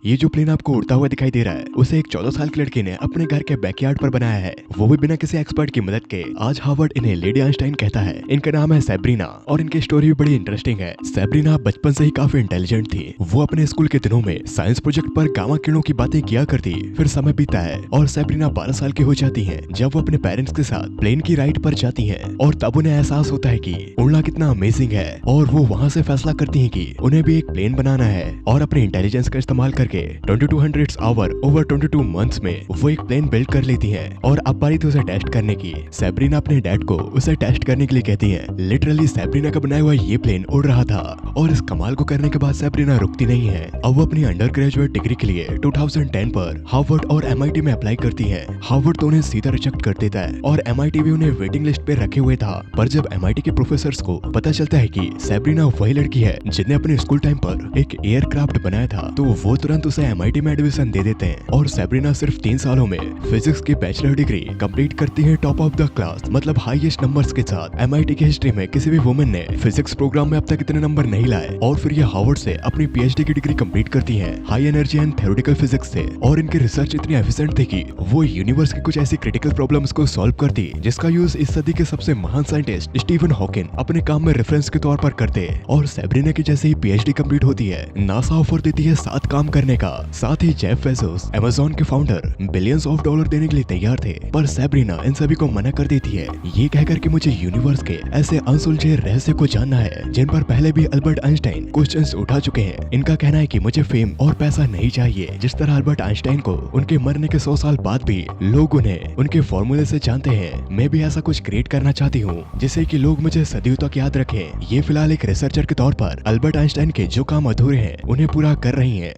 ये जो प्लेन आपको उड़ता हुआ दिखाई दे रहा है उसे एक 14 साल की लड़की ने अपने घर के बैकयार्ड पर बनाया है, वो भी बिना किसी एक्सपर्ट की मदद के। आज हार्वर्ड इन्हें लेडी आइंस्टाइन कहता है। इनका नाम है सैब्रीना और इनकी स्टोरी भी बड़ी इंटरेस्टिंग है। सैब्रीना बचपन से ही काफी इंटेलिजेंट थी। वो अपने स्कूल के दिनों में साइंस प्रोजेक्ट पर गामा किरणों की बातें किया करती। फिर समय बीता है और सैब्रीना 12 साल की हो जाती है जब वो अपने पेरेंट्स के साथ प्लेन की राइड पर जाती है और तब उन्हें एहसास होता है कि उड़ना कितना अमेजिंग है और वो वहाँ से फैसला करती है कि उन्हें भी एक प्लेन बनाना है और अपने इंटेलिजेंस का इस्तेमाल करके 2200 आवर ओवर 22 मंथ्स में वो एक प्लेन बिल्ड कर लेती है। और अब बारी थी उसे टेस्ट करने की। सैब्रीना अपने डैड को उसे टेस्ट करने के लिए कहती है। लिटरली सैब्रीना का बनाया हुआ ये प्लेन उड़ रहा था और इस कमाल को करने के बाद सैब्रीना रुकती नहीं है। अब वो अपनी अंडर ग्रेजुएट डिग्री के लिए 2010 पर हार्वर्ड और MIT में अप्लाई करती है। हार्वर्ड तो उन्हें सीधा रिजेक्ट कर देता है और MIT भी उन्हें वेटिंग लिस्ट पे रखे हुए था। पर जब MIT के प्रोफेसर्स को पता चलता है कि सैब्रीना वही लड़की है जिसने अपने स्कूल टाइम पर एक एयरक्राफ्ट बनाया था, तो वो तुरंत उसे MIT में एडमिशन दे देते हैं। और सैब्रीना सिर्फ 3 सालों में फिजिक्स की बैचलर डिग्री कंप्लीट करती है टॉप ऑफ द क्लास, मतलब हाईएस्ट नंबर्स के साथ। MIT की हिस्ट्री में किसी भी वुमेन ने फिजिक्स प्रोग्राम में अब तक इतने नंबर नहीं लाए। और फिर ये हार्वर्ड से अपनी PhD की डिग्री कंप्लीट करती है high energy and theoretical physics से। और इनकी रिसर्च इतनी एफिशिएंट थी कि वो यूनिवर्स की कुछ ऐसी क्रिटिकल प्रॉब्लम्स को सॉल्व करती जिसका यूज इस सदी के सबसे महान साइंटिस्ट स्टीफन हॉकिंग अपने काम में रेफरेंस के तौर पर करते। और सैब्रीना की जैसे ही PhD कंप्लीट होती है, नासा ऑफर देती है साथ काम करने का। साथ ही जेफ बेजोस अमेज़न के फाउंडर बिलियंस ऑफ डॉलर देने के लिए तैयार थे, पर सैब्रीना इन सभी को मना कर देती है, ये कहकर कि मुझे यूनिवर्स के ऐसे अनसुलझे रहस्य को जानना है जिन पर पहले भी अल्बर्ट आइंस्टाइन क्वेश्चंस उठा चुके हैं। इनका कहना है कि मुझे फेम और पैसा नहीं चाहिए। जिस तरह अल्बर्ट आइंस्टाइन को उनके मरने के 100 साल बाद भी लोग उन्हें उनके फॉर्मूले से जानते हैं, मैं भी ऐसा कुछ क्रिएट करना चाहती हूँ जिससे कि लोग मुझे सदियों तक याद रखें। ये फिलहाल एक रिसर्चर के तौर पर अल्बर्ट आइंस्टाइन के जो काम अधूरे हैं उन्हें पूरा कर रही हैं।